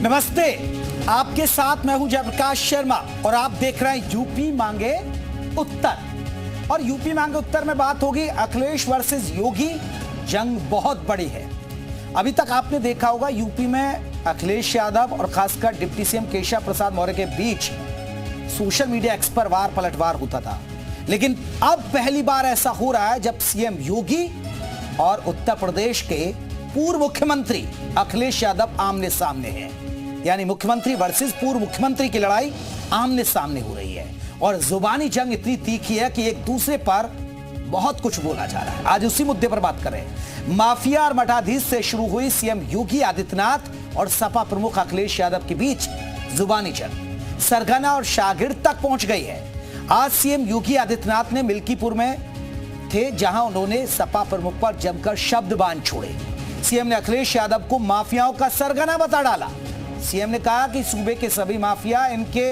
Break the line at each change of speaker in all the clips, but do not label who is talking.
नमस्ते, आपके साथ मैं हूं जयप्रकाश शर्मा और आप देख रहे हैं यूपी मांगे उत्तर। और यूपी मांगे उत्तर में बात होगी अखिलेश वर्सेस योगी। जंग बहुत बड़ी है। अभी तक आपने देखा होगा यूपी में अखिलेश यादव और खासकर डिप्टी सीएम केशव प्रसाद मौर्य के बीच सोशल मीडिया एक्स पर वार पलटवार होता था, लेकिन अब पहली बार ऐसा हो रहा है जब सीएम योगी और उत्तर प्रदेश के पूर्व मुख्यमंत्री अखिलेश यादव आमने सामने हैं। यानी मुख्यमंत्री वर्सेस पूर्व मुख्यमंत्री की लड़ाई आमने सामने हो रही है और जुबानी जंग इतनी तीखी है कि एक दूसरे पर बहुत कुछ बोला जा रहा है। आज उसी मुद्दे पर बात करें। माफिया और मठाधीश से शुरू हुई सीएम योगी आदित्यनाथ और सपा प्रमुख अखिलेश यादव के बीच जुबानी जंग सरगना और शागिर्द तक पहुंच गई है। आज सीएम योगी आदित्यनाथ ने मिल्कीपुर में थे, जहां उन्होंने सपा प्रमुख पर जमकर शब्द बाण छोड़े। सीएम ने अखिलेश यादव को माफियाओं का सरगना बता डाला। सीएम ने कहा कि सूबे के सभी माफिया इनके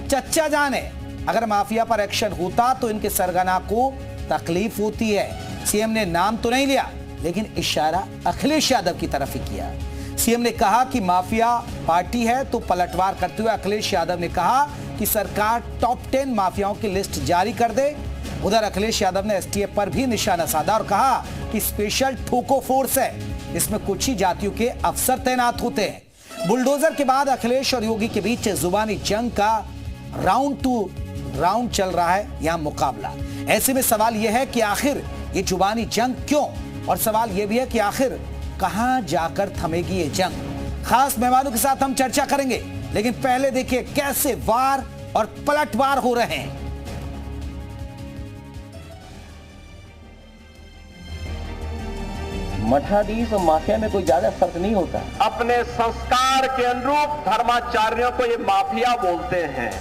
चच्चा जान है। अगर माफिया पर एक्शन होता तो इनके सरगना को तकलीफ होती है। सीएम ने नाम तो नहीं लिया, लेकिन इशारा अखिलेश यादव की तरफ ही किया। सीएम ने कहा कि माफिया पार्टी है, तो पलटवार करते हुए अखिलेश यादव ने कहा कि सरकार टॉप 10 माफियाओं की लिस्ट जारी कर दे। उधर अखिलेश यादव ने एसटीएफ पर भी निशाना साधा और कहा कि स्पेशल ठोको फोर्स है, इसमें कुछ ही जातियों के अफसर तैनात होते हैं। बुलडोजर के बाद अखिलेश और योगी के बीच जुबानी जंग का राउंड टू राउंड चल रहा है, यहां मुकाबला। ऐसे में सवाल यह है कि आखिर ये जुबानी जंग क्यों, और सवाल यह भी है कि आखिर कहां जाकर थमेगी ये जंग। खास मेहमानों के साथ हम चर्चा करेंगे, लेकिन पहले देखिए कैसे वार और पलटवार हो रहे हैं।
मठाधीश और माफिया में कोई ज्यादा फर्क नहीं होता।
अपने संस्कार के अनुरूप धर्माचार्यों को ये माफिया बोलते हैं।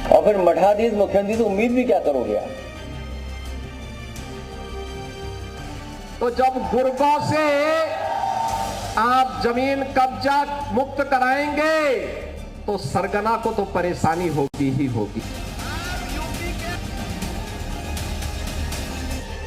और फिर मठाधीश मुख्यमंत्री तो उम्मीद भी क्या करोगे आप?
तो जब गुर्गों से आप जमीन कब्जा मुक्त कराएंगे तो सरगना को तो परेशानी होगी ही होगी।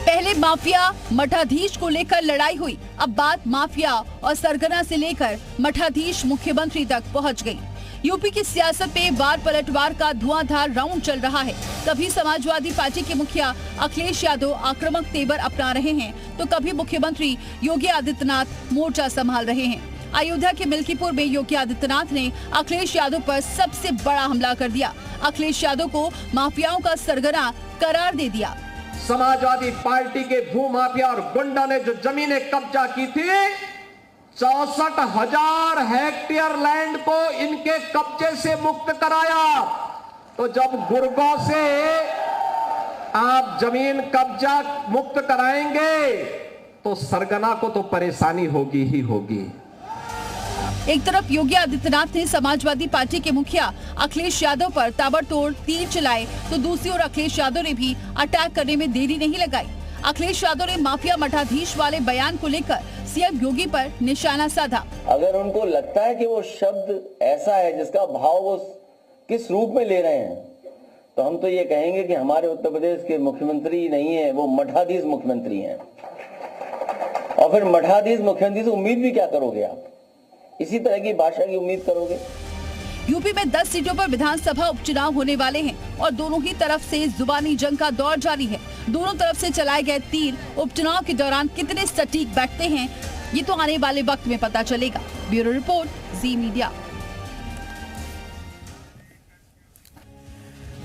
पहले माफिया मठाधीश को लेकर लड़ाई हुई, अब बात माफिया और सरगना से लेकर मठाधीश मुख्यमंत्री तक पहुंच गई। यूपी की सियासत पे वार पलटवार का धुआंधार राउंड चल रहा है। कभी समाजवादी पार्टी के मुखिया अखिलेश यादव आक्रामक तेवर अपना रहे हैं, तो कभी मुख्यमंत्री योगी आदित्यनाथ मोर्चा संभाल रहे हैं। अयोध्या के मिल्कीपुर में योगी आदित्यनाथ ने अखिलेश यादव पर सबसे बड़ा हमला कर दिया। अखिलेश यादव को माफियाओं का सरगना करार दे दिया।
समाजवादी पार्टी के भूमाफिया और गुंडा ने जो जमीनें कब्जा की थी, 64,000 हेक्टेयर लैंड को इनके कब्जे से मुक्त कराया। तो जब गुर्गों से आप जमीन कब्जा मुक्त कराएंगे तो सरगना को तो परेशानी होगी ही होगी।
एक तरफ योगी आदित्यनाथ ने समाजवादी पार्टी के मुखिया अखिलेश यादव पर ताबड़तोड़ तीर चलाए, तो दूसरी ओर अखिलेश यादव ने भी अटैक करने में देरी नहीं लगाई। अखिलेश यादव ने माफिया मठाधीश वाले बयान को लेकर सीएम योगी पर निशाना साधा।
अगर उनको लगता है कि वो शब्द ऐसा है जिसका भाव वो किस रूप में ले रहे हैं, तो हम तो ये कहेंगे कि हमारे उत्तर प्रदेश के मुख्यमंत्री नहीं है, वो मठाधीश मुख्यमंत्री हैं। और फिर मठाधीश मुख्यमंत्री से उम्मीद भी क्या करोगे आप? इसी तरह की भाषा की उम्मीद करोगे?
यूपी में 10 सीटों पर विधानसभा उपचुनाव होने वाले हैं और दोनों ही तरफ से जुबानी जंग का दौर जारी है। दोनों तरफ से चलाए गए तीर उपचुनाव के दौरान कितने सटीक बैठते हैं, ये तो आने वाले वक्त में पता चलेगा। ब्यूरो रिपोर्ट, जी मीडिया।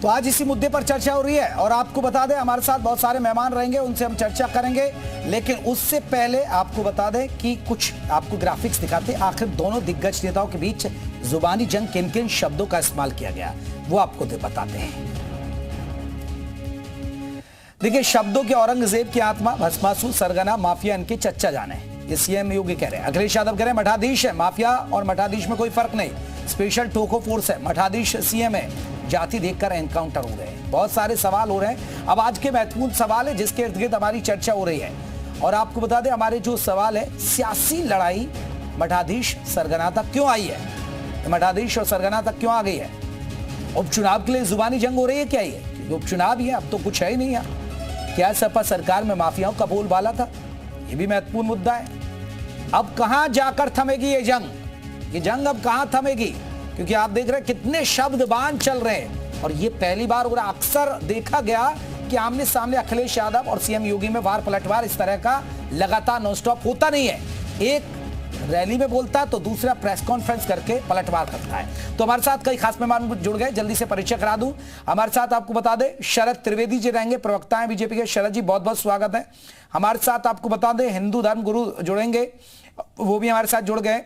तो आज इसी मुद्दे पर चर्चा हो रही है और आपको बता दें हमारे साथ बहुत सारे मेहमान रहेंगे, उनसे हम चर्चा करेंगे। लेकिन उससे पहले आपको बता दें कि कुछ आपको ग्राफिक्स दिखाते हैं, आखिर दोनों दिग्गज नेताओं के बीच जुबानी जंग किन किन शब्दों का इस्तेमाल किया गया, वो आपको बताते हैं। देखिए, शब्दों के औरंगजेब की आत्मा, भस्मासुर, सरगना, माफिया इनके चच्चा जान है, ये सीएम योगी कह रहे हैं। अखिलेश यादव कह रहे हैं मठाधीश है, माफिया और मठाधीश में कोई फर्क नहीं, स्पेशल ठोको फोर्स है, मठाधीश सीएम है, जाति देखकर एनकाउंटर हो रहे हैं। बहुत सारे सवाल हो रहे हैं। अब आज के महत्वपूर्ण सवाल है जिसके इर्द गिर्द हमारी चर्चा हो रही है। और आपको बता दें हमारे जो सवाल है, सियासी लड़ाई मठाधीश सरगना तक क्यों आई है, मठाधीश और सरगना तक क्यों आ गई है? उपचुनाव के लिए जुबानी जंग हो रही है क्या? ये उपचुनाव ही है, अब तो कुछ है ही नहीं है। क्या सपा सरकार में माफियाओं का बोलबाला था? ये भी महत्वपूर्ण मुद्दा है। अब कहां जाकर थमेगी ये जंग अब कहां थमेगी? क्योंकि आप देख रहे हैं कितने शब्दबान चल रहे हैं और ये पहली बार और अक्सर देखा गया कि आमने सामने अखिलेश यादव और सीएम योगी में वार पलटवार इस तरह का लगातार नॉनस्टॉप होता नहीं है। एक रैली में बोलता है तो दूसरा प्रेस कॉन्फ्रेंस करके पलटवार करता है। तो हमारे साथ कई खास मेहमान जुड़ गए, जल्दी से परिचय करा दूं। हमारे साथ आपको बता दें शरद त्रिवेदी जी रहेंगे, प्रवक्ता हैं बीजेपी के। शरद जी बहुत बहुत स्वागत है। हमारे साथ आपको बता दें हिंदू धर्म गुरु जुड़ेंगे, वो भी हमारे साथ जुड़ गए।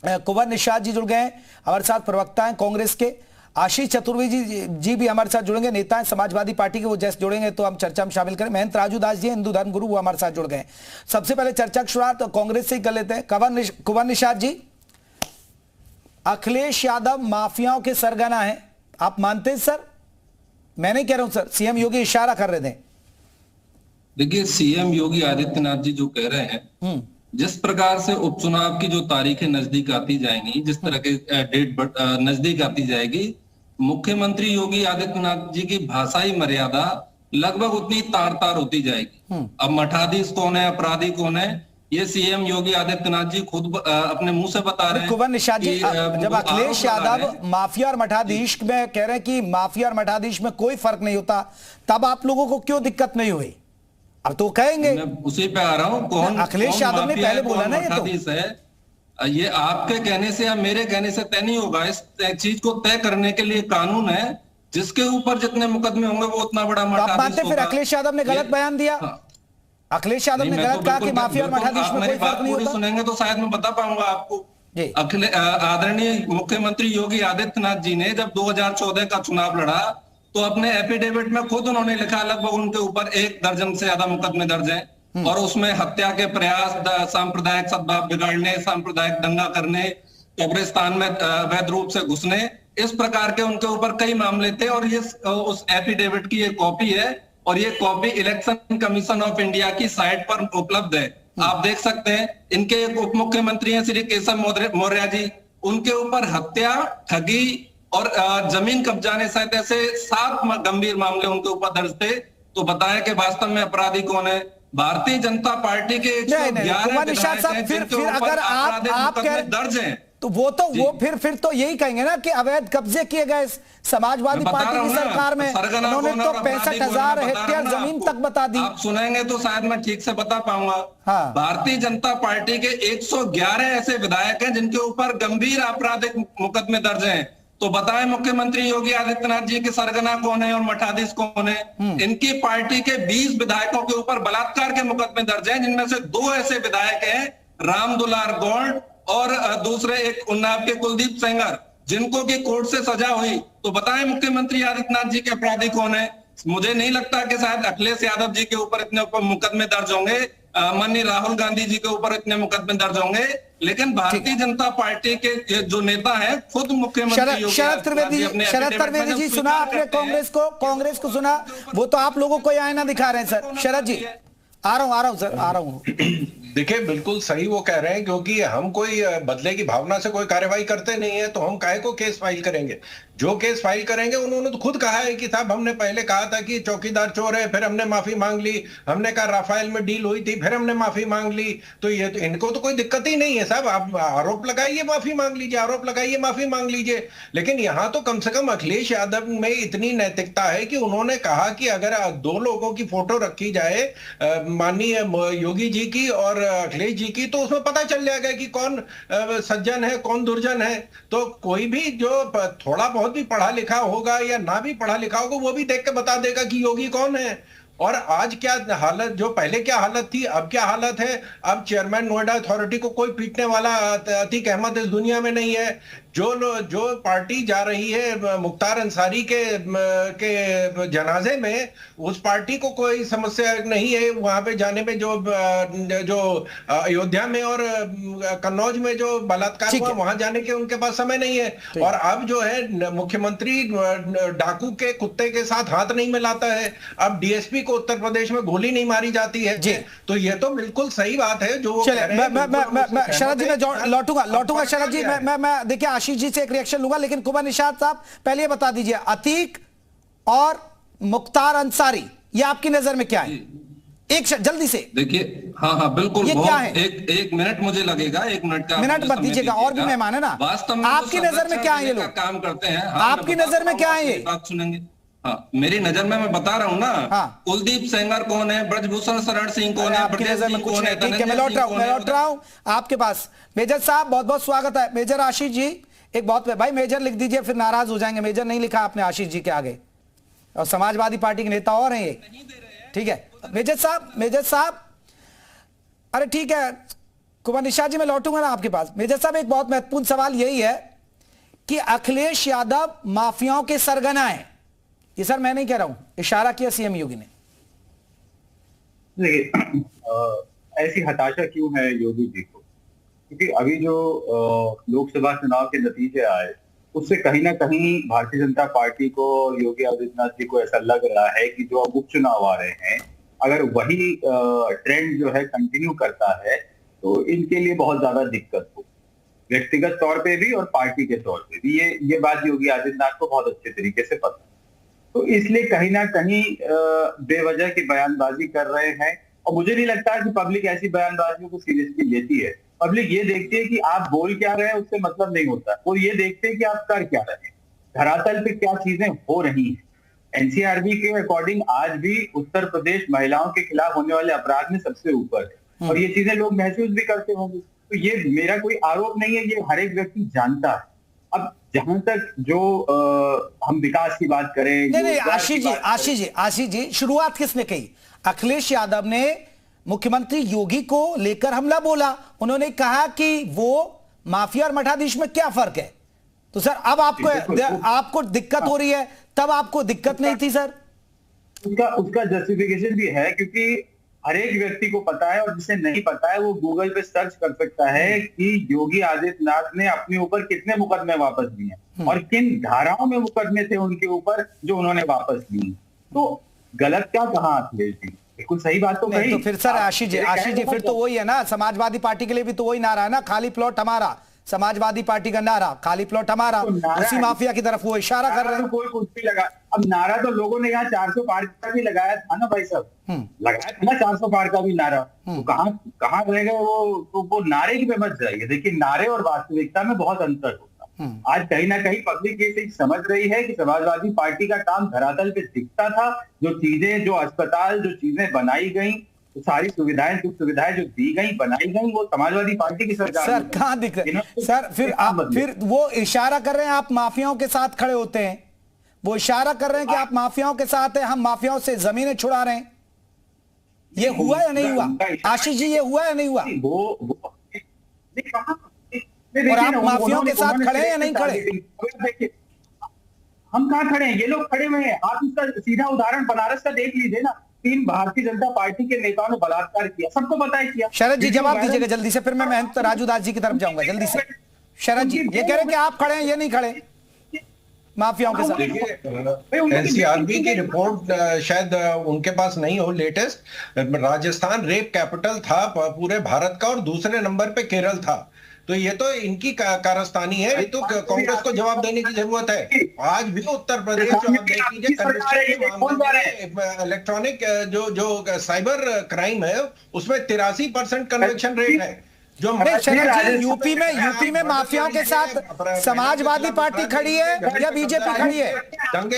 कुंवर निषाद जी जुड़ गए, हमारे साथ प्रवक्ता हैं कांग्रेस के। आशीष चतुर्वेदी जी भी हमारे साथ जुड़ेंगे, नेता हैं समाजवादी पार्टी के, वो जैसे जुड़ेंगे तो हम चर्चा में शामिल करें। महंत राजू दास जी हिंदू धर्म गुरु, वो हमारे साथ जुड़ गए। सबसे पहले चर्चा की शुरुआत तो कांग्रेस से ही कर लेते हैं। कुंवर निषाद जी, अखिलेश यादव माफियाओं के सरगना हैं, आप मानते हैं सर? मैं नहीं कह रहा हूं सर, सीएम योगी इशारा कर रहे थे।
देखिए सीएम योगी आदित्यनाथ जी जो कह रहे हैं, जिस प्रकार से उपचुनाव की जो तारीखें नजदीक आती जाएंगी, जिस तरह के डेट नजदीक आती जाएगी, मुख्यमंत्री योगी आदित्यनाथ जी की भाषाई मर्यादा लगभग उतनी तार तार होती जाएगी। अब मठाधीश कौन है, अपराधी कौन है, ये सीएम योगी आदित्यनाथ जी खुद अपने मुंह से बता रहे हैं।
कुंवर निषाद जी, जब अखिलेश यादव माफिया और मठाधीश में कह रहे हैं कि माफिया और मठाधीश में कोई फर्क नहीं होता, तब आप लोगों को क्यों दिक्कत नहीं हुई? अब तो कहेंगे,
मैं उसी पे आ रहा हूँ। कौन
अखिलेश यादव ने पहले बोला ना,
ये तो है, ये आपके कहने से या मेरे कहने से तय नहीं होगा। इस चीज को तय करने के लिए कानून है, जिसके ऊपर जितने मुकदमे होंगे वो उतना बड़ा मठाधीश होगा।
फिर अखिलेश यादव ने गलत बयान दिया। अखिलेश यादव ने गलत कहा कि माफिया और मठाधीश में कोई फर्क नहीं होता।
सुनेंगे तो शायद मैं बता पाऊंगा आपको। आदरणीय मुख्यमंत्री योगी आदित्यनाथ जी ने जब 2014 का चुनाव लड़ा तो अपने एफिडेविट में खुद उन्होंने लिखा लगभग उनके ऊपर 1 दर्जन से ज्यादा मुकदमे दर्ज हैं, और उसमें हत्या के प्रयास, सांप्रदायिक सद्भाव बिगाड़ने, सांप्रदायिक दंगा करने, कब्रिस्तान में अवैध रूप से घुसने, इस प्रकार के उनके ऊपर कई मामले थे। और ये उस एफिडेविट की एक कॉपी है, और ये copy election commission of India की साइट पर उपलब्ध है, आप देख सकते हैं। इनके एक उप मुख्यमंत्री हैं श्री केशव मौर्य जी, उनके ऊपर हत्या, ठगी और जमीन कब्जाने सहित ऐसे 7 गंभीर मामले उनके ऊपर दर्ज थे। तो बताया कि वास्तव में अपराधी कौन है? भारतीय जनता पार्टी के 111
फिर अगर आप
दर्ज हैं
तो वो फिर तो यही कहेंगे ना कि अवैध कब्जे किए गए समाजवादी पार्टी की सरकार में। उन्होंने तो 65,000 हेक्टेयर जमीन तक बता दी।
आप सुनेंगे तो शायद मैं ठीक से बता पाऊंगा।
हाँ।
भारतीय जनता पार्टी के 111 ऐसे विधायक हैं जिनके ऊपर गंभीर आपराधिक मुकदमे दर्ज हैं। तो बताएं मुख्यमंत्री योगी आदित्यनाथ जी के सरगना कौन है और मठाधीश कौन है? इनकी पार्टी के 20 विधायकों के ऊपर बलात्कार के मुकदमे दर्ज हैं, जिनमें से 2 ऐसे विधायक हैं, राम दुलार गौड़ और दूसरे एक उन्नाव के कुलदीप सेंगर, जिनको की कोर्ट से सजा हुई। तो बताएं मुख्यमंत्री आदित्यनाथ जी के अपराधी कौन है? मुझे नहीं लगता कि शायद अखिलेश यादव जी के ऊपर इतने मुकदमे दर्ज होंगे, माननीय राहुल गांधी जी के ऊपर इतने मुकदमे दर्ज होंगे, लेकिन भारतीय जनता पार्टी के जो नेता हैं खुद मुख्यमंत्री
शरद त्रिवेदी जी, सुना आपने कांग्रेस को सुना? वो तो आप लोगों को आईना दिखा रहे हैं सर। शरद जी, आ रहा हूं सर, आ रहा हूं।
देखिए बिल्कुल सही वो कह रहे हैं, क्योंकि हम कोई बदले की भावना से कोई कार्रवाई करते नहीं है, तो हम काहे को केस फाइल करेंगे? जो केस फाइल करेंगे, उन्होंने तो खुद कहा है कि साहब हमने पहले कहा था कि चौकीदार चोर है, फिर हमने माफी मांग ली, हमने कहा राफेल में डील हुई थी, फिर हमने माफी मांग ली। तो ये तो इनको तो कोई दिक्कत ही नहीं है साहब, आप आरोप लगाइए माफी मांग लीजिए, आरोप लगाइए माफी मांग लीजिए। लेकिन यहाँ तो कम से कम अखिलेश यादव में इतनी नैतिकता है कि उन्होंने कहा कि अगर 2 लोगों की फोटो रखी जाए, माननीय योगी जी की और अखिलेश जी की, तो उसमें पता चल जाएगा कि कौन सज्जन है, कौन दुर्जन है। तो कोई भी जो थोड़ा बहुत भी पढ़ा लिखा होगा या ना भी पढ़ा लिखा होगा, वो भी देख के बता देगा कि योगी कौन है। और आज क्या हालत, जो पहले क्या हालत थी, अब क्या हालत है? अब चेयरमैन नोएडा अथॉरिटी को कोई पीटने वाला अतीक अहमद इस दुनिया में नहीं है। जो पार्टी जा रही है मुख्तार अंसारी के जनाजे में, उस पार्टी को कोई समस्या नहीं है वहां पे जाने में। जो अयोध्या में और कन्नौज में जो बलात्कार हुआ, वहां जाने के उनके पास समय नहीं है। और अब जो है मुख्यमंत्री डाकू के कुत्ते के साथ हाथ नहीं मिलाता है, अब डीएसपी को उत्तर प्रदेश में गोली नहीं मारी जाती है। तो ये तो बिल्कुल सही बात है जो
शरद जी मैं लौटूंगा शरद जी, मैं देखिए आशीष जी से एक रिएक्शन लूंगा, लेकिन कुंवर निषाद साहब पहले बता दीजिए, अतीक और मुख्तार अंसारी ये आपकी नजर में क्या है? जल्दी से
देखिए, हाँ बिल्कुल,
ये क्या है?
एक मिनट मुझे लगेगा, 1 मिनट का
मिनट मत दीजिएगा, और भी मेहमान है ना।
वास्तव में
आपकी नजर में क्या है ये लोग
काम करते हैं?
आपकी नजर में क्या है ये
बात सुनेंगे? हाँ, मेरी नजर में मैं बता रहा हूँ ना।
हाँ।
कुलदीप सेंगर कौन है, ब्रजभूषण शरण सिंह कौन है,
आपकी नजर में कुछ नहीं। ठीक है, मैं लौट रहा हूँ आपके पास। मेजर साहब बहुत बहुत स्वागत है। मेजर आशीष जी, एक बहुत भाई मेजर लिख दीजिए, फिर नाराज हो जाएंगे। मेजर नहीं लिखा आपने आशीष जी के आगे, और समाजवादी पार्टी के नेता और हैं ये। ठीक है मेजर साहब, अरे ठीक है कुमार निशा जी, मैं लौटूंगा ना आपके पास। मेजर साहब, एक बहुत महत्वपूर्ण सवाल यही है कि अखिलेश यादव माफियाओं के सरगना है। ये सर मैं नहीं कह रहा हूं, इशारा किया सीएम योगी ने।
देखिए, ऐसी हताशा क्यों है योगी जी को? क्योंकि अभी जो लोकसभा चुनाव के नतीजे आए, उससे कहीं ना कहीं भारतीय जनता पार्टी को, योगी आदित्यनाथ जी को ऐसा लग रहा है कि जो अब उपचुनाव आ रहे हैं, अगर वही ट्रेंड जो है कंटिन्यू करता है तो इनके लिए बहुत ज्यादा दिक्कत हो, व्यक्तिगत तौर पे भी और पार्टी के तौर पे भी। ये बात योगी आदित्यनाथ को बहुत अच्छे तरीके से पता है। तो इसलिए कहीं ना कहीं बेवजह की बयानबाजी कर रहे हैं, और मुझे नहीं लगता कि पब्लिक ऐसी बयानबाजियों को सीरियसली लेती है। पब्लिक ये देखती है कि आप बोल क्या रहे हैं, उससे मतलब नहीं होता। वो ये देखते हैं कि आप कर क्या रहे हैं, धरातल पे क्या चीजें हो रही हैं। एनसीआरबी के अकॉर्डिंग आज भी उत्तर प्रदेश महिलाओं के खिलाफ होने वाले अपराध में सबसे ऊपर है, और ये चीजें लोग महसूस भी करते होंगे। तो ये मेरा कोई आरोप नहीं है, ये हर एक व्यक्ति जानता है। अब जहां तक जो हम विकास की बात करें,
नहीं आशीष जी, शुरुआत किसने कही? अखिलेश यादव ने मुख्यमंत्री योगी को लेकर हमला बोला। उन्होंने कहा कि वो माफिया और मठाधीश में क्या फर्क है। तो सर अब आपको दिक्कत हो रही है, तब आपको दिक्कत नहीं थी सर?
उसका जस्टिफिकेशन भी है, क्योंकि हर एक व्यक्ति को पता है, और जिसे नहीं पता है वो गूगल पे सर्च कर सकता है कि योगी आदित्यनाथ ने अपने ऊपर कितने मुकदमे वापस लिए और किन धाराओं में मुकदमे थे उनके ऊपर जो उन्होंने वापस लिए। तो गलत क्या कहा अखिलेश जी, बिल्कुल सही बात तो कही।
तो फिर सर आशीष जी फिर तो वही है ना, समाजवादी पार्टी के लिए भी तो वही नारा है ना, खाली प्लॉट हमारा। समाजवादी पार्टी का नारा खाली प्लॉट हमारा, उसी माफिया की तरफ वो इशारा कर रहे हैं।
कोई कुछ भी लगा, अब नारा तो लोगों ने यहाँ 400 पार का भी लगाया था ना भाई साहब, लगाया था ना 400 पार का भी नारा। तो कहाँ रह गए वो? तो वो नारे की पे मत जाइए। देखिए, नारे और वास्तविकता में बहुत अंतर होता है। आज कहीं ना कहीं पब्लिक ये समझ रही है कि समाजवादी पार्टी का काम धरातल पे दिखता था। जो चीजें, जो अस्पताल, जो चीजें बनाई गई, तो सारी सुविधाएं जो दी गई, बनाई गई, वो समाजवादी पार्टी की सरकार।
सर कहां दिख रहे हैं सर? फिर वो इशारा कर रहे हैं आप माफियाओं के साथ खड़े होते हैं, वो इशारा कर रहे हैं कि आप माफियाओं के साथ हैं, हम माफियाओं से जमीनें छुड़ा रहे हैं। ये हुआ या नहीं हुआ आशीष जी? ये हुआ या नहीं हुआ? और आप माफियाओं के साथ खड़े हैं या नहीं खड़े?
हम कहां खड़े हैं? ये लोग खड़े हुए हैं। आप इसका सीधा उदाहरण बनारस का देख लीजिए ना। 3 भारतीय जनता पार्टी के नेताओं ने बलात्कार किया, सबको पता है किया।
शरद जी जवाब दीजिएगा जल्दी से, फिर मैं महंत राजू दास जी की तरफ जाऊंगा जल्दी से। शरद जी ये कह रहे हैं कि आप खड़े हैं, ये नहीं खड़े माफियाओं के साथ।
एनसीआरबी की रिपोर्ट शायद उनके पास नहीं हो लेटेस्ट। राजस्थान रेप कैपिटल था पूरे भारत का, और दूसरे नंबर पे केरल था। तो ये तो इनकी कारस्तानी है, ये तो कांग्रेस को जवाब देने की जरूरत है। आज भी उत्तर प्रदेश जो आप देख लीजिए, इलेक्ट्रॉनिक जो साइबर क्राइम है उसमें 83% कन्विक्शन रेट है। जो
यूपी में माफियाओं के साथ समाजवादी पार्टी खड़ी है या बीजेपी खड़ी है?
दंगे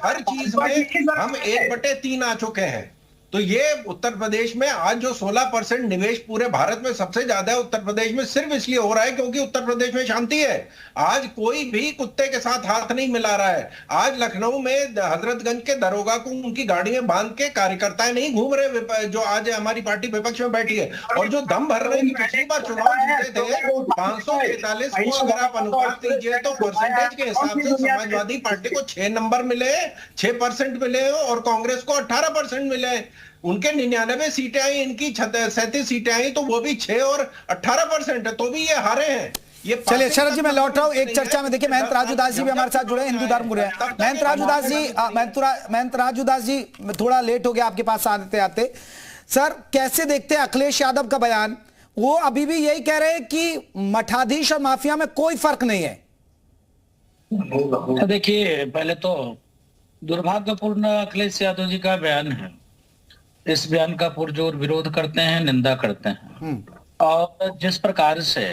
हर चीज में हम 1/3 आ चुके हैं। तो ये उत्तर प्रदेश में आज जो 16% निवेश पूरे भारत में सबसे ज्यादा है उत्तर प्रदेश में, सिर्फ इसलिए हो रहा है क्योंकि उत्तर प्रदेश में शांति है। आज कोई भी कुत्ते के साथ हाथ नहीं मिला रहा है। आज लखनऊ में हजरतगंज के दरोगा को उनकी गाड़ी में बांध के कार्यकर्ताएं नहीं घूम रहे, जो आज हमारी पार्टी विपक्ष में बैठी है। और जो दम भर रहे हैं, पिछली बार चुनाव जीते थे 543 को अगर आप अनुपात लीजिए तो परसेंटेज के हिसाब से समाजवादी पार्टी को 6 नंबर मिले, 6% मिले, और कांग्रेस को 18% मिले। उनके 99 सीटें आई, इनकी 37 सीटें आई, तो वो भी 6 और 18% है, तो भी ये हारे हैं। ये
चलिए शरद जी मैं लौट रहा हूं एक चर्चा में। देखिए महंत राजू दास जी भी हमारे साथ जुड़े हैं, हिंदू धर्म गुरु हैं। महंत राजू दास जी थोड़ा लेट हो गया आपके पास आते आते। सर कैसे देखते हैं अखिलेश यादव का बयान? वो अभी भी यही कह रहे हैं कि मठाधीश और माफिया में कोई फर्क नहीं है।
देखिए, पहले तो दुर्भाग्यपूर्ण अखिलेश यादव जी का बयान है। इस बयान का पुरजोर विरोध करते हैं, निंदा करते हैं। और जिस प्रकार से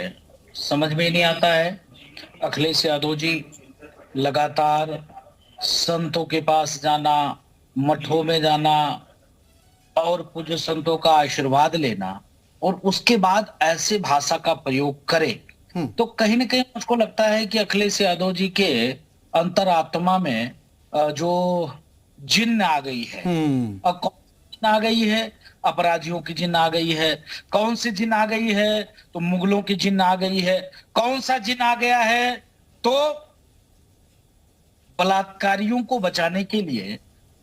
समझ में नहीं आता है, अखिलेश यादव जी लगातार संतों के पास जाना, मठों में जाना और पूज्य संतों का आशीर्वाद लेना और उसके बाद ऐसे भाषा का प्रयोग करे, तो कहीं ना कहीं मुझको लगता है कि अखिलेश यादव जी के अंतरात्मा में जो जिन्न आ गई है, और कौन सी जिन्न आ गई है? अपराधियों की जिन्न आ गई है। कौन सी जिन्न आ गई है? तो मुगलों की जिन्न आ गई है। कौन सा जिन्न आ गया है? तो बलात्कारियों को बचाने के लिए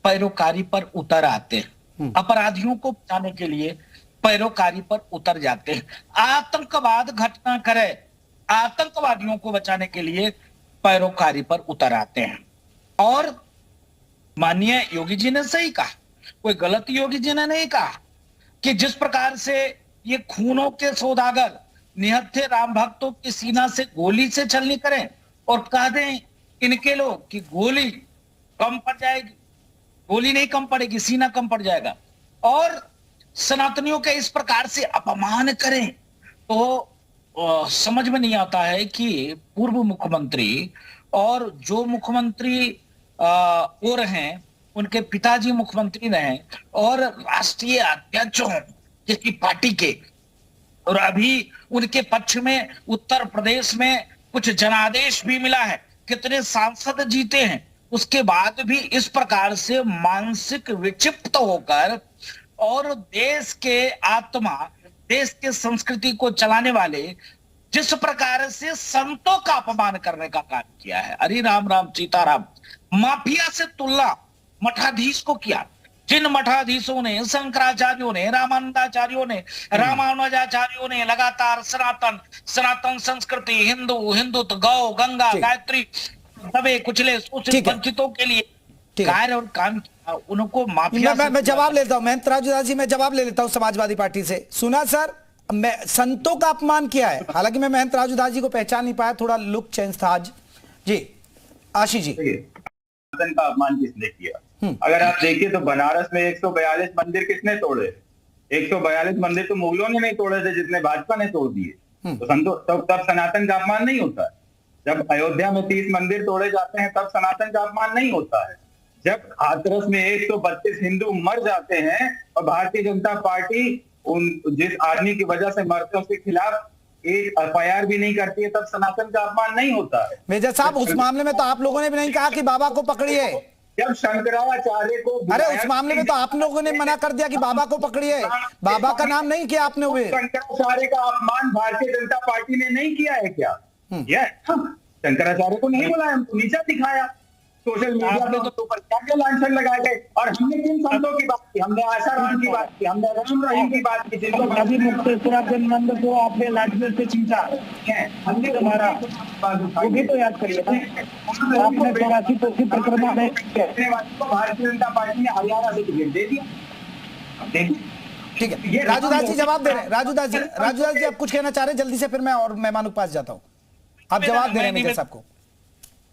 पैरोकारी पर उतर आते हैं, अपराधियों को बचाने के लिए पैरोकारी पर उतर जाते हैं, आतंकवाद घटना करे, आतंकवादियों को बचाने के लिए पैरोकारी पर उतर आते हैं। और माननीय योगी जी ने सही कहा, कोई गलत योगी जी ने नहीं कहा कि जिस प्रकार से ये खूनों के सौदागर निहत्थे राम भक्तों की सीना से गोली से छलनी करें और कह दें इनके लोग कि गोली कम पड़ जाएगी, गोली नहीं कम पड़ेगी, सीना कम पड़ जाएगा, और सनातनियों के इस प्रकार से अपमान करें, तो समझ में नहीं आता है कि पूर्व मुख्यमंत्री और जो मुख्यमंत्री हो रहे हैं, उनके पिताजी मुख्यमंत्री रहे और राष्ट्रीय अध्यक्ष हों जिसकी पार्टी के, और अभी उनके पक्ष में उत्तर प्रदेश में कुछ जनादेश भी मिला है, कितने सांसद जीते हैं, उसके बाद भी इस प्रकार से मानसिक विक्षिप्त होकर और देश के आत्मा, देश के संस्कृति को चलाने वाले जिस प्रकार से संतों का अपमान करने का काम किया है, अरे राम राम सीताराम, माफिया से तुलना मठाधीश को किया। जिन मठाधीशों ने, शंकराचार्यों ने, रामानंदाचार्यों ने, रामानुजाचार्यों ने लगातार सनातन संस्कृति, हिंदुत्व, गौ, गंगा, गायत्री, दबे कुचले शोषित वंचितों के लिए कार्य और काम किया, उनको माफिया।
मैं जवाब लेता हूं, महंत राजू दास जी, मैं जवाब ले लेता हूं समाजवादी पार्टी से। सुना सर, मैं संतों का अपमान किया है, हालांकि मैं महंत राजू दास जी को पहचान नहीं पाया, थोड़ा लुक चेंज था आज। जी आशीष जी,
का अपमान किसने किया? अगर आप देखिए तो बनारस में 142 मंदिर किसने तोड़े? 142 मंदिर तो मुगलों ने नहीं तोड़े थे, जितने भाजपा ने तोड़ दिए। तो तब सनातन का अपमान नहीं होता है। जब अयोध्या में 30 मंदिर तोड़े जाते हैं तब सनातन का अपमान नहीं होता है। जब हाथरस में 132 हिंदू मर जाते हैं और भारतीय जनता पार्टी उन जिस आदमी की वजह से मरते हैं उसके खिलाफ एक एफआईआर भी नहीं करती है, तब सनातन का अपमान नहीं होता है।
मेजर साहब, उस मामले में तो आप लोगों ने भी नहीं कहा कि बाबा को पकड़िए।
जब शंकराचार्य को,
अरे उस मामले में तो आप लोगों ने मना कर दिया कि बाबा को पकड़िए, बाबा का नाम नहीं किया आपने हुए।
शंकराचार्य का अपमान भारतीय जनता पार्टी ने नहीं किया है क्या? शंकराचार्य को नहीं बुलाया, हमको नीचा दिखाया सोशल मीडिया पे, तो क्या लांछन लगाए गए। और हमने किन संतों की बात की? हमने आशाराम की बात की, हमने राम रहीम की बात की, जिनको अभी मुक्तेश्वरानंद को आपने लाठियों से खींचा, हमने तुम्हारा वो भी तो याद करिए। आपने 84 कोसी परिक्रमा में भारतीय जनता पार्टी ने हरियाणा से टिकट दे दिया।
ठीक है, राजू दास जी जवाब दे रहे हैं। राजू दास जी आप कुछ कहना चाह रहे हैं जल्दी से, फिर मैं और मेहमानों के पास जाता हूँ। आप जवाब दे रहे हैं मेजर साहब को।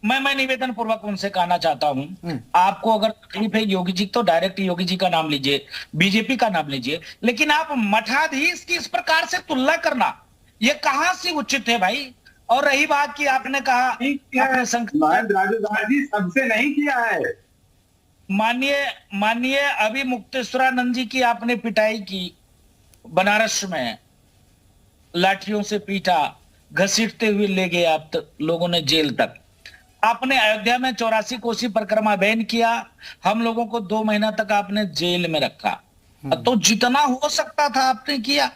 मैं निवेदन पूर्वक उनसे कहना चाहता हूं, आपको अगर तकलीफ है योगी जी, तो डायरेक्ट योगी जी का नाम लीजिए, बीजेपी का नाम लीजिए, लेकिन आप मठाधीश की इस प्रकार से तुलना करना, ये कहां से उचित है भाई? और रही बात की आपने कहा
राजू दास जी सबसे नहीं किया है।
माननीय अभी मुक्तेश्वरानंद जी की आपने पिटाई की, बनारस में लाठियों से पीटा, घसीटते हुए ले गए आप लोगों ने जेल तक। आपने अयोध्या में 84 कोसी परिक्रमा बैन किया, हम लोगों को 2 महीना तक आपने जेल में रखा। तो जितना हो सकता था आपने किया,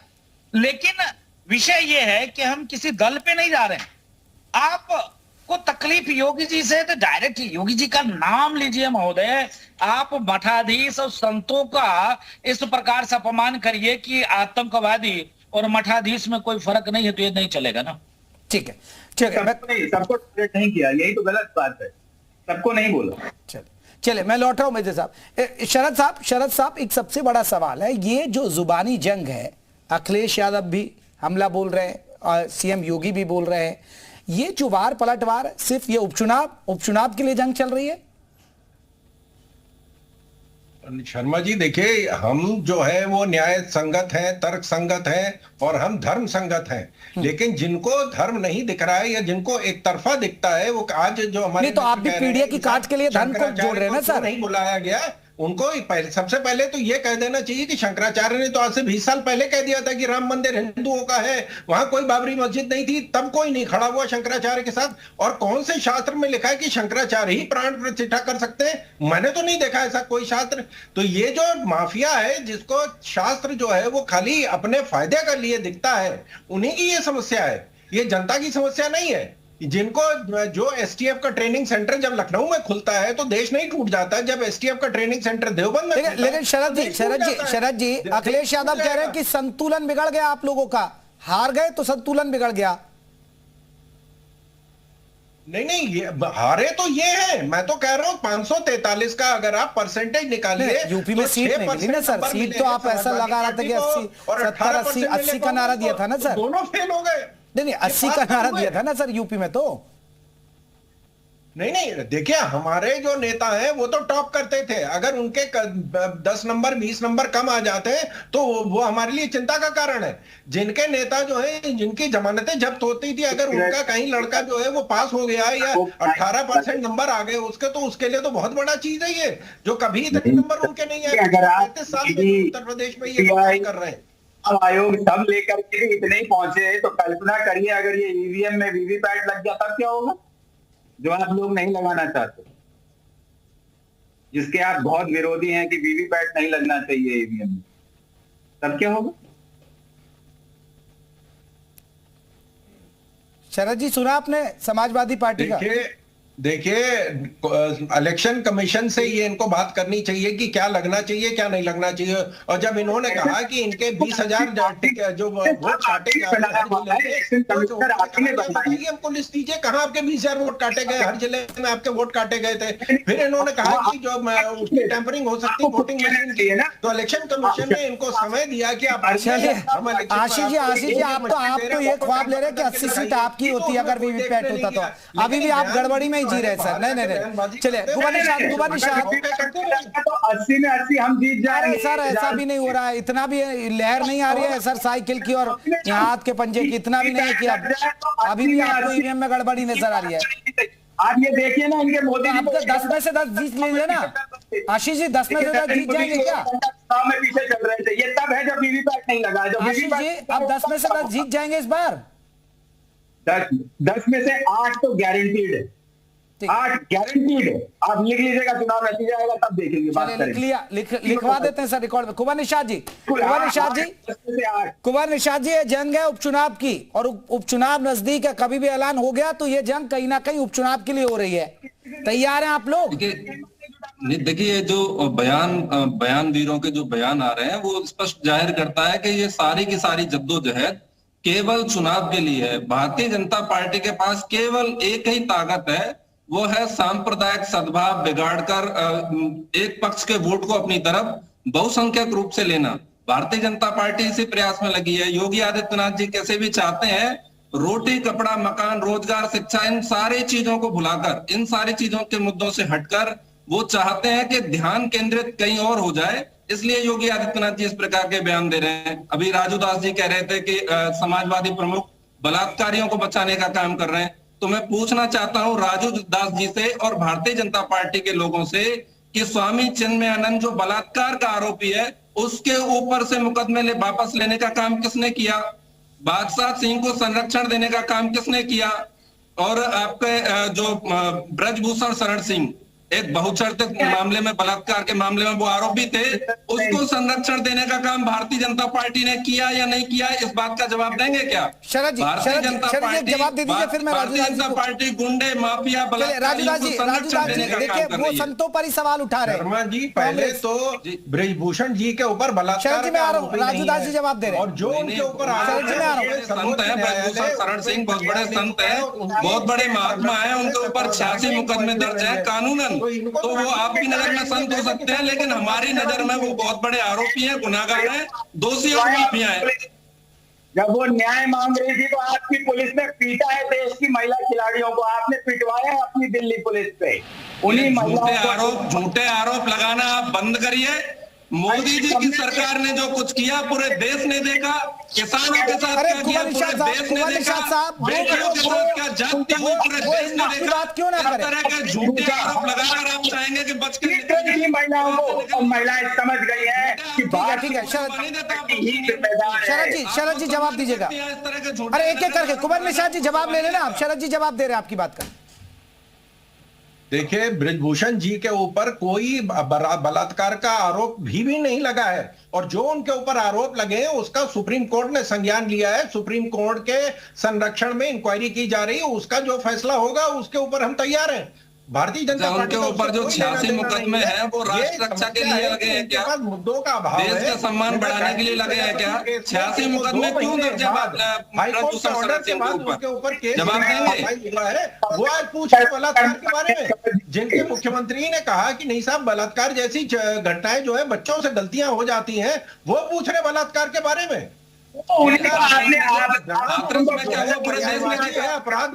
लेकिन विषय यह है कि हम किसी दल पे नहीं जा रहे हैं। आपको तकलीफ योगी जी से, तो डायरेक्ट योगी जी का नाम लीजिए महोदय। आप मठाधीश और संतों का इस प्रकार से अपमान करिए कि आतंकवादी और मठाधीश में कोई फर्क नहीं है, तो ये नहीं चलेगा ना।
ठीक है,
सबको नहीं किया, यही तो गलत बात है, सबको नहीं बोला।
चले मैं लौट रहा हूं मेजर साहब। शरद साहब, एक सबसे बड़ा सवाल है, ये जो जुबानी जंग है, अखिलेश यादव भी हमला बोल रहे हैं और सीएम योगी भी बोल रहे हैं, ये जो वार पलटवार सिर्फ ये उपचुनाव के लिए जंग चल रही है?
शर्मा जी देखिए, हम जो है वो न्याय संगत हैं, तर्क संगत हैं और हम धर्म संगत हैं। लेकिन जिनको धर्म नहीं दिख रहा है या जिनको एक तरफा दिखता है, वो आज जो हमारे
नहीं तो आप भी पीढ़िया की काट के लिए धर्म को जोड़ रहे हैं ना सर।
नहीं बुलाया गया उनको। सबसे पहले तो ये कह देना चाहिए कि शंकराचार्य ने तो आज से 20 साल पहले कह दिया था कि राम मंदिर हिंदुओं का है, वहां कोई बाबरी मस्जिद नहीं थी, तब कोई नहीं खड़ा हुआ शंकराचार्य के साथ। और कौन से शास्त्र में लिखा है कि शंकराचार्य ही प्राण प्रतिष्ठा कर सकते हैं? मैंने तो नहीं देखा ऐसा कोई शास्त्र। तो ये जो माफिया है, जिसको शास्त्र जो है वो खाली अपने फायदे के लिए दिखता है, उन्हीं की ये समस्या है, ये जनता की समस्या नहीं है। जिनको जो एसटीएफ का ट्रेनिंग सेंटर जब लखनऊ में खुलता है तो देश नहीं टूट जाता, जब एसटीएफ का ट्रेनिंग सेंटर देवबंद में
लेकिन शरद जी अखिलेश यादव कह रहे हैं कि संतुलन बिगड़ गया, आप लोगों का हार गए तो संतुलन बिगड़ गया।
नहीं, ये हारे तो ये है। मैं तो कह रहा हूँ 543 का अगर आप परसेंटेज निकालिए,
यूपी में सीट नहीं मिली ना सर। सीट तो आप ऐसा लगा रहा था कि 80 का नारा दिया था ना सर।
दोनों फेल हो गए।
नहीं 80 का नारा दिया था ना सर यूपी में। तो
नहीं देखिए, हमारे जो नेता हैं वो तो टॉप करते थे। अगर उनके 10 नंबर 20 नंबर कम आ जाते हैं तो वो हमारे लिए चिंता का कारण है। जिनके नेता जो है, जिनकी जमानतें जब्त होती थी, अगर उनका कहीं लड़का जो है वो पास हो गया या 18% नंबर आ गए उसके, तो उसके लिए तो बहुत बड़ा चीज है ये, जो कभी इतने नंबर उनके नहीं आए। 35 साल में उत्तर प्रदेश में ये कर रहे हैं।
आयोग सब लेकर के इतने ही पहुंचे, तो कल्पना करिए अगर ये ईवीएम में वीवीपैट लग गया तब क्या होगा, जो आप लोग नहीं लगाना चाहते, जिसके आप बहुत विरोधी हैं कि वीवीपैट नहीं लगना चाहिए ईवीएम में, तब क्या होगा?
शरद जी सुना आपने समाजवादी पार्टी का?
देखिए इलेक्शन कमीशन से ये इनको बात करनी चाहिए कि क्या लगना चाहिए क्या नहीं लगना चाहिए। और जब इन्होंने कहा कि इनके 20,000 जो वोट काटे गए, हमको लिस्ट दीजिए कहाँ आपके 20,000 वोट काटे गए, हर जिले में आपके वोट काटे गए थे। फिर इन्होंने कहा कि जो टेम्परिंग हो सकती है वोटिंग मशीन की, तो इलेक्शन कमीशन ने इनको समय दिया कि आप
आशीष जी आप तो ये ख्वाब ले रहे हैं कि 80 सीट आपकी होती अगर वीवीपैट होता तो। अभी भी आप गड़बड़ी में जी रहे सर। नहीं चलिए गुबार निशात
तो 80 में 80 हम जीत जाएंगे
सर। ऐसा भी नहीं हो रहा है, इतना भी लहर नहीं आ रही है सर साइकिल की और हाथ के पंजे की, इतना भी नहीं है कि अब अभी भी आपको ईवीएम में गड़बड़ी नजर आ रही है।
आप ये देखिए ना, इनके मोदी
आप तो 10 में से 10 जीत लेंगे ना आशीष जी, 10 में से 10 जीत जाएंगे क्या?
में पीछे चल रहे थे, ये तब है जब वीवीपैट नहीं लगा।
आशीष जी अब 10 में से 10 जीत जाएंगे इस बार।
10 में से 8 तो गारंटीड है, 8 गारंटीड है। आप लिख लीजिएगा, चुनाव नतीजा आएगा तब देखेंगे, बात करेंगे।
लिखवा देते हैं सर रिकॉर्ड में। कुंवर निशात जी ये जंग है उपचुनाव की, और उपचुनाव नजदीक है, कभी भी ऐलान हो गया तो ये जंग कहीं ना कहीं उपचुनाव के लिए हो रही है। तैयार हैं आप लोग?
देखिए जो बयान वीरों के जो बयान आ रहे हैं वो स्पष्ट जाहिर करता है कि ये सारी की सारी जद्दोजहद केवल चुनाव के लिए है। भारतीय जनता पार्टी के पास केवल एक ही ताकत है, वो है सांप्रदायिक सद्भाव बिगाड़कर एक पक्ष के वोट को अपनी तरफ बहुसंख्यक रूप से लेना। भारतीय जनता पार्टी इसी प्रयास में लगी है। योगी आदित्यनाथ जी कैसे भी चाहते हैं रोटी कपड़ा मकान रोजगार शिक्षा इन सारी चीजों को भुलाकर, इन सारी चीजों के मुद्दों से हटकर वो चाहते हैं कि ध्यान केंद्रित कहीं और हो जाए। इसलिए योगी आदित्यनाथ जी इस प्रकार के बयान दे रहे हैं। अभी राजू दास जी कह रहे थे कि समाजवादी प्रमुख बलात्कारियों को बचाने का काम कर रहे हैं। तो मैं पूछना चाहता हूं राजू दास जी से और भारतीय जनता पार्टी के लोगों से कि स्वामी चिन्मयानंद जो बलात्कार का आरोपी है उसके ऊपर से मुकदमे वापस लेने का काम किसने किया? बादशाह सिंह को संरक्षण देने का काम किसने किया? और आपके जो ब्रजभूषण शरण सिंह एक बहुचर्चित मामले में, बलात्कार के मामले में वो आरोपी थे, उसको संरक्षण देने का काम भारतीय जनता पार्टी ने किया या नहीं किया, इस बात का जवाब देंगे क्या? भारतीय जनता पार्टी
जवाब दे दीजिए, फिर मैं
भारतीय जनता पार्टी गुंडे माफिया बलात्कारियों को संरक्षण देने का काम कर रही है।
वो संतों पर ही सवाल उठा रहे हैं।
शर्मा जी पहले तो ब्रजभूषण जी के ऊपर बलात्कार का आरोप नहीं है,
राजू दास जी जवाब दे रहे हैं।
और जो उनके ऊपर
संत है ब्रजभूषण शरण सिंह, बहुत बड़े संत है, बहुत बड़े महात्मा है, उनके ऊपर 86 मुकदमे दर्ज है कानूनन। तो वो आपकी नजर में संत हो सकते हैं, लेकिन हमारी नजर में वो बहुत बड़े आरोपी हैं, गुनाहगार हैं, दोषी और माफिया हैं।
जब वो न्याय मांग रही थी तो आपकी पुलिस ने पीटा है देश की महिला खिलाड़ियों को, आपने पिटवाया है अपनी दिल्ली पुलिस पे। उन्हीं
झूठे आरोप लगाना आप बंद करिए। मोदी जी की सरकार ने जो कुछ किया पूरे देश ने देखा, किसानों के साथ क्या किया पूरे देश ने देखा, बेटियों के साथ क्या जाति हुई पूरे देश ने देखा। इस तरह के झूठे आरोप लगाकर आप चाहेंगे कि बच के
महिलाओं को, महिलाएं समझ गई है कि
ठीक है शरद जी जवाब दीजिएगा। अरे एक एक करके कुमार निषाद जी जवाब ले लेना आप। शरद जी जवाब दे रहे हैं आपकी बात का।
देखिए, बृजभूषण जी के ऊपर कोई बलात्कार का आरोप भी नहीं लगा है, और जो उनके ऊपर आरोप लगे हैं उसका सुप्रीम कोर्ट ने संज्ञान लिया है। सुप्रीम कोर्ट के संरक्षण में इंक्वायरी की जा रही है, उसका जो फैसला होगा उसके ऊपर हम तैयार हैं। भारतीय जनता पार्टी
के ऊपर जो 86 मुकदमे हैं वो राष्ट्र रक्षा के लिए लगे हैं क्या?
मुद्दों का अभाव है,
देश का सम्मान बढ़ाने के लिए लगे हैं क्या? 86 मुकदमे क्यों दर्ज है?
हाईकोर्ट के ऑर्डर के बाद उनके ऊपर केस जवाब देंगे। वो आज पूछ रहे बलात्कार के बारे में, जिनके मुख्यमंत्री ने कहा कि नहीं साहब बलात्कार जैसी घटनाएं जो है बच्चों से गलतियां हो जाती हैं, वो पूछ रहे बलात्कार के बारे में।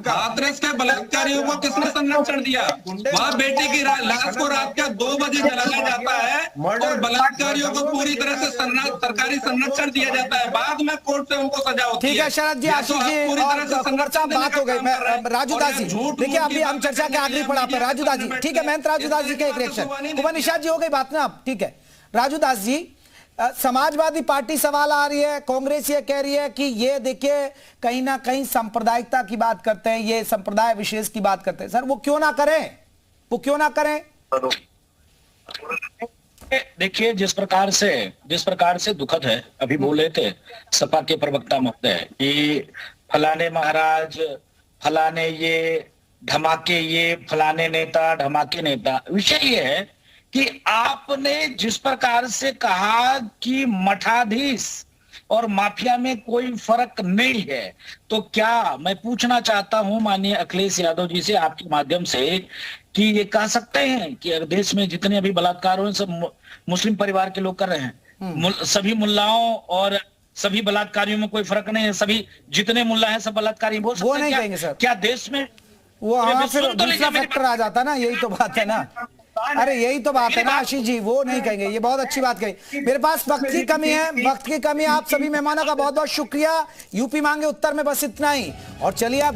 हाथरस के बलात्कारियों को किसने संरक्षण दिया? वहाँ बेटी की लाश को रात का 2 बजे जलाया जाता है और बलात्कारियों को पूरी तरह से सरकारी संरक्षण दिया जाता है। बाद में कोर्ट से उनको सजा होती है।
ठीक है शरद जी, आशीष जी पूरी तरह से संरक्षण बात हो गई। राजू दास जी देखिए, अभी हम चर्चा के आखिरी पड़ा पे राजू दास जी। ठीक है महंत राजू दास जी का एक रिएक्शन। कुमार निषाद जी हो गई बात ना आप। ठीक है राजू दास जी, समाजवादी पार्टी सवाल आ रही है, कांग्रेस ये कह रही है कि ये देखिए कहीं ना कहीं सांप्रदायिकता की बात करते हैं, ये संप्रदाय विशेष की बात करते हैं। सर वो क्यों ना करें, वो क्यों ना करें?
देखिए जिस प्रकार से दुखद है, अभी बोले थे सपा के प्रवक्ता महोदय कि फलाने महाराज, फलाने ये धमाके, ये फलाने नेता धमाके नेता। विषय ये है कि आपने जिस प्रकार से कहा कि मठाधीश और माफिया में कोई फर्क नहीं है, तो क्या मैं पूछना चाहता हूं माननीय अखिलेश यादव जी से आपके माध्यम से कि ये कह सकते हैं कि अगर देश में जितने अभी बलात्कार हुए सब मुस्लिम परिवार के लोग कर रहे हैं, सभी मुल्लाओं और सभी बलात्कारियों में कोई फर्क नहीं है, सभी जितने मुल्ला हैं सब बलात्कारी बोल सकते हैं?
नहीं सर,
क्या देश में
वो फिर दूसरा फैक्टर आ जाता ना, यही तो बात है ना। अरे यही तो बात है ना आशीष जी, वो नहीं कहेंगे। ये बहुत अच्छी बात कही। मेरे पास वक्त की कमी है, वक्त की कमी। आप सभी मेहमानों का बहुत बहुत शुक्रिया। यूपी मांगे उत्तर में बस इतना ही। और चलिए आप